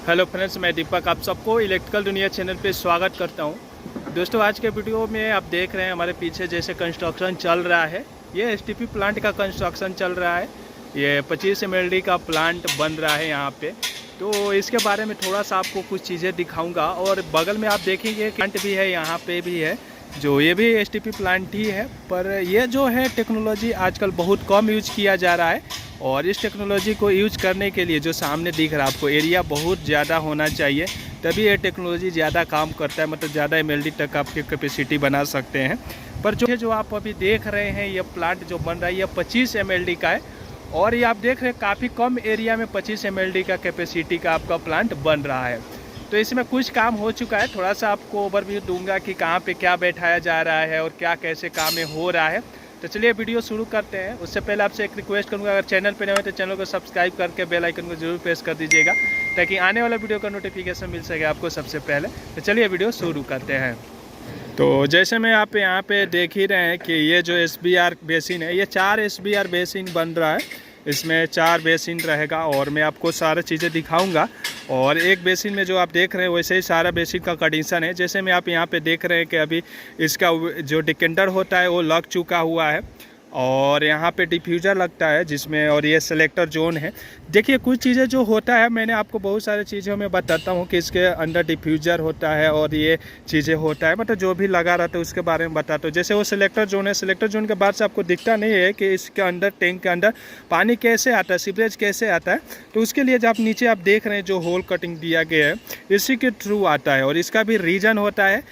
Hello friends, मैं दीपक आप सबको इलेक्ट्रिकल दुनिया चैनल पे स्वागत करता हूं। दोस्तों, आज के वीडियो में आप देख रहे हैं हमारे पीछे जैसे कंस्ट्रक्शन चल रहा है। ये एसटीपी प्लांट का कंस्ट्रक्शन चल रहा है। ये 25 mld का प्लांट बन रहा है यहाँ पे। तो इसके बारे में थोड़ा सा आपको कुछ चीज़ें दिखाऊंगा। और बगल में आप देखेंगे प्लांट भी है, यहाँ पे भी है, जो ये भी एसटीपी प्लांट ही है। पर ये जो है टेक्नोलॉजी आजकल बहुत कम यूज किया जा रहा है। और इस टेक्नोलॉजी को यूज करने के लिए जो सामने दिख रहा है आपको एरिया बहुत ज़्यादा होना चाहिए, तभी ये टेक्नोलॉजी ज़्यादा काम करता है। मतलब ज़्यादा mld तक आपकी कैपेसिटी बना सकते हैं। पर जो आप अभी देख रहे हैं ये प्लांट जो बन रहा है ये 25 mld का है। और ये आप देख रहे हैं काफ़ी कम एरिया में 25 mld का कैपेसिटी का आपका प्लांट बन रहा है। तो इसमें कुछ काम हो चुका है। थोड़ा सा आपको ओवरव्यू दूंगा कि कहाँ पे क्या बैठाया जा रहा है और क्या कैसे काम में हो रहा है। तो चलिए वीडियो शुरू करते हैं। उससे पहले आपसे एक रिक्वेस्ट करूंगा, अगर चैनल पे नए हो तो चैनल को सब्सक्राइब करके बेल आइकन को जरूर प्रेस कर दीजिएगा, ताकि आने वाला वीडियो का नोटिफिकेशन मिल सके आपको सबसे पहले। तो चलिए वीडियो शुरू करते हैं। तो जैसे मैं आप यहाँ पे देख ही रहे हैं कि ये जो SBR बेसिन है, ये 4 SBR बेसिन बन रहा है। इसमें 4 बेसिन रहेगा और मैं आपको सारा चीज़ें दिखाऊंगा। और एक बेसिन में जो आप देख रहे हैं वैसे ही सारा बेसिन का कंडीशन है। जैसे मैं आप यहाँ पे देख रहे हैं कि अभी इसका जो डिकेंडर होता है वो लग चुका हुआ है। और यहाँ पे डिफ्यूज़र लगता है जिसमें, और ये सेलेक्टर जोन है। देखिए कुछ चीज़ें जो होता है, मैंने आपको बहुत सारी चीज़ों में बताता हूँ कि इसके अंदर डिफ्यूज़र होता है और ये चीज़ें होता है, मतलब जो भी लगा रहता है उसके बारे में बताता हूँ। जैसे वो सेलेक्टर जोन है, सेलेक्टर जोन के बाद से आपको दिखता नहीं है कि इसके अंदर टैंक के अंदर पानी कैसे आता है, सीवरेज कैसे आता है। तो उसके लिए जो आप नीचे आप देख रहे हैं जो होल कटिंग दिया गया है, इसी के थ्रू आता है। और इसका भी रीज़न होता है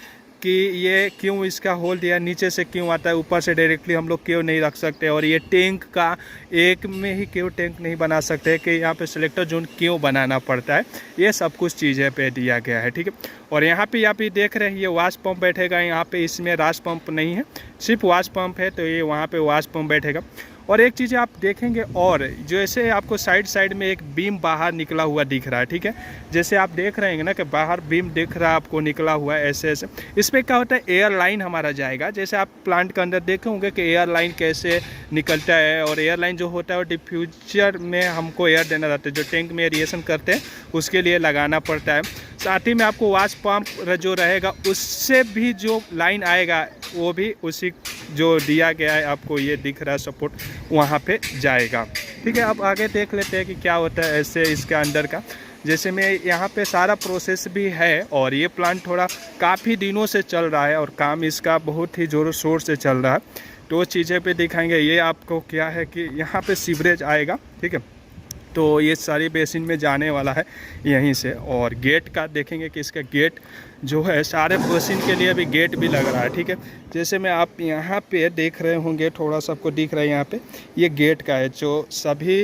कि ये क्यों इसका होल दिया, नीचे से क्यों आता है, ऊपर से डायरेक्टली हम लोग क्यों नहीं रख सकते। और ये टैंक का एक में ही क्यों टैंक नहीं बना सकते, कि यहाँ पे सिलेक्टर जोन क्यों बनाना पड़ता है, ये सब कुछ चीज़ें पे दिया गया है। ठीक है। और यहाँ पे आप देख रहे हैं ये वाश पंप बैठेगा यहाँ पे। इसमें राश पंप नहीं है, सिर्फ वाश पंप है। तो ये वहाँ पे वाश पंप बैठेगा। और एक चीज़ आप देखेंगे, और जैसे आपको साइड में एक बीम बाहर निकला हुआ दिख रहा है। ठीक है। जैसे आप देख रहे हैं ना कि बाहर बीम दिख रहा है आपको निकला हुआ है ऐसे। इस पर क्या होता है, एयर लाइन हमारा जाएगा। जैसे आप प्लांट के अंदर देखे होंगे कि एयर लाइन कैसे निकलता है। और एयर लाइन जो होता है वो डिफ्यूजर में हमको एयर देना रहता है, जो टैंक में एरिएशन करते हैं उसके लिए लगाना पड़ता है। साथ ही में आपको वाश पंप जो रहेगा उससे भी जो लाइन आएगा वो भी उसी जो दिया गया है आपको ये दिख रहा है सपोर्ट, वहाँ पे जाएगा। ठीक है। अब आगे देख लेते हैं कि क्या होता है ऐसे इसके अंदर का। जैसे मैं यहाँ पे सारा प्रोसेस भी है। और ये प्लांट थोड़ा काफ़ी दिनों से चल रहा है और काम इसका बहुत ही ज़ोरों शोर से चल रहा है। तो चीज़ें पे दिखाएंगे। ये आपको क्या है कि यहाँ पे सीवरेज आएगा। ठीक है। तो ये सारी बेसिन में जाने वाला है यहीं से। और गेट का देखेंगे कि इसका गेट जो है, सारे बेसिन के लिए भी गेट भी लग रहा है। ठीक है। जैसे मैं आप यहाँ पे देख रहे होंगे, थोड़ा सा आपको दिख रहा है यहाँ पे, ये गेट का है जो सभी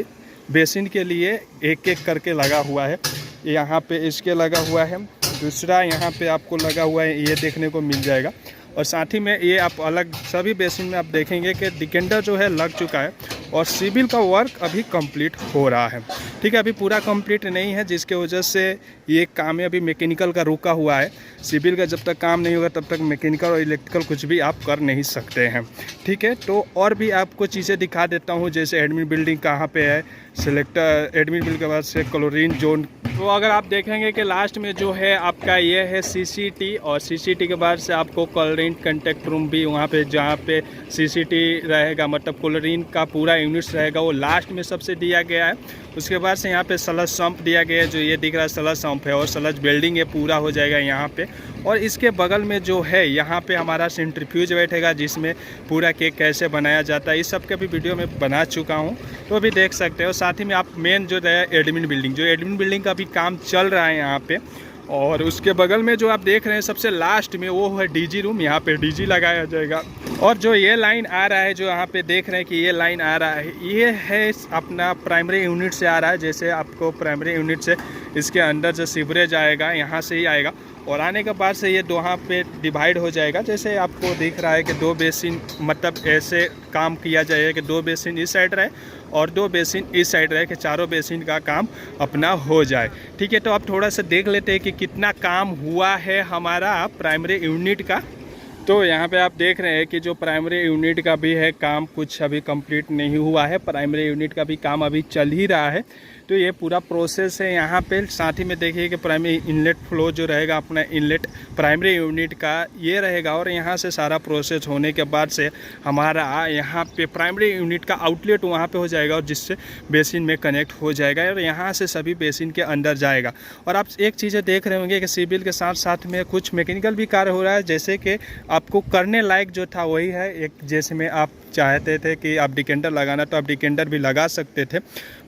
बेसिन के लिए एक एक करके लगा हुआ है। यहाँ पे इसके लगा हुआ है, दूसरा यहाँ पे आपको लगा हुआ है, ये देखने को मिल जाएगा। और साथ ही में ये आप अलग सभी बेसिन में आप देखेंगे कि डिकेंडर जो है लग चुका है। और सिविल का वर्क अभी कंप्लीट हो रहा है। ठीक है। अभी पूरा कंप्लीट नहीं है, जिसके वजह से ये काम है अभी मैकेनिकल का रुका हुआ है। सिविल का जब तक काम नहीं होगा तब तक मैकेनिकल और इलेक्ट्रिकल कुछ भी आप कर नहीं सकते हैं। ठीक है। तो और भी आपको चीज़ें दिखा देता हूँ। जैसे एडमिन बिल्डिंग कहाँ पे है, सिलेक्टर एडमिन बिल्डिंग के बाद से क्लोरीन जोन। तो अगर आप देखेंगे कि लास्ट में जो है आपका ये है CCT, और CCT के बाद से आपको क्लोरीन कंटेक्ट रूम भी वहाँ पे, जहाँ पे CCT रहेगा, मतलब क्लोरीन का पूरा यूनिट्स रहेगा, वो लास्ट में सबसे दिया गया है। उसके बाद से यहाँ पे स्लज सम्प दिया गया है, जो ये दिख रहा है स्लज सम्प है। और स्लज बिल्डिंग ये पूरा हो जाएगा यहाँ पे। और इसके बगल में जो है यहाँ पे हमारा सेंट्रीफ्यूज बैठेगा, जिसमें पूरा केक कैसे बनाया जाता है इस सब के भी वीडियो में बना चुका हूँ, तो भी देख सकते हो। साथ ही में आप मेन जो है एडमिन बिल्डिंग, जो एडमिन बिल्डिंग का भी काम चल रहा है यहाँ पे। और उसके बगल में जो आप देख रहे हैं सबसे लास्ट में, वो है DG रूम। यहाँ पे DG लगाया जाएगा। और जो ये लाइन आ रहा है, जो यहाँ पे देख रहे हैं कि ये लाइन आ रहा है, ये है अपना प्राइमरी यूनिट से आ रहा है। जैसे आपको प्राइमरी यूनिट से इसके अंदर जो सीवरेज आएगा यहाँ से ही आएगा। और आने के बाद से ये दो यहाँ पे डिवाइड हो जाएगा। जैसे आपको दिख रहा है कि 2 बेसिन, मतलब ऐसे काम किया जाएगा कि 2 बेसिन इस साइड रहे और 2 बेसिन इस साइड रहे, कि चारों बेसिन का काम अपना हो जाए। ठीक है। तो अब थोड़ा सा देख लेते हैं कि कितना काम हुआ है हमारा प्राइमरी यूनिट का। तो यहाँ पे आप देख रहे हैं कि जो प्राइमरी यूनिट का भी है काम कुछ अभी कंप्लीट नहीं हुआ है। प्राइमरी यूनिट का भी काम अभी चल ही रहा है। तो ये पूरा प्रोसेस है यहाँ पे। साथ ही में देखिए कि प्राइमरी इनलेट फ्लो जो रहेगा अपना इनलेट प्राइमरी यूनिट का ये रहेगा, और यहाँ से सारा प्रोसेस होने के बाद से हमारा यहाँ पे प्राइमरी यूनिट का आउटलेट वहाँ पे हो जाएगा, और जिससे बेसिन में कनेक्ट हो जाएगा और यहाँ से सभी बेसिन के अंदर जाएगा। और आप एक चीज़ें देख रहे होंगे कि सिविल के साथ साथ में कुछ मैकेनिकल भी कार्य हो रहा है, जैसे कि आपको करने लायक जो था वही है। एक जैसे में आप चाहते थे कि आप डिकेंडर लगाना तो आप डिकेंडर भी लगा सकते थे,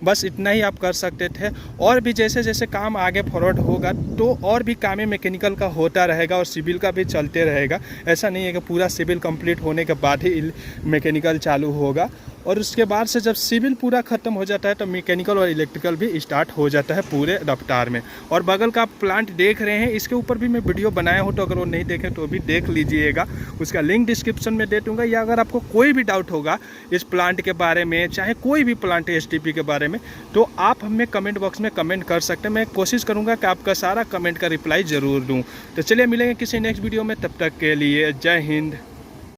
बस इतना ही आप कर सकते थे। और भी जैसे जैसे काम आगे फॉरवर्ड होगा तो और भी काम मैकेनिकल का होता रहेगा और सिविल का भी चलते रहेगा। ऐसा नहीं है कि पूरा सिविल कंप्लीट होने के बाद ही मैकेनिकल चालू होगा, और उसके बाद से जब सिविल पूरा ख़त्म हो जाता है तो मैकेनिकल और इलेक्ट्रिकल भी स्टार्ट हो जाता है पूरे रफ्तार में। और बगल का प्लांट देख रहे हैं, इसके ऊपर भी मैं वीडियो बनाया हूँ, तो अगर वो नहीं देखें तो भी देख लीजिएगा, उसका लिंक डिस्क्रिप्शन में दे दूँगा। या अगर आपको कोई भी डाउट होगा इस प्लांट के बारे में, चाहे कोई भी प्लांट है STP के बारे में, तो आप हमें कमेंट बॉक्स में कमेंट कर सकते हैं। मैं कोशिश करूँगा कि आपका सारा कमेंट का रिप्लाई ज़रूर दूँ। तो चलिए मिलेंगे किसी नेक्स्ट वीडियो में, तब तक के लिए जय हिंद।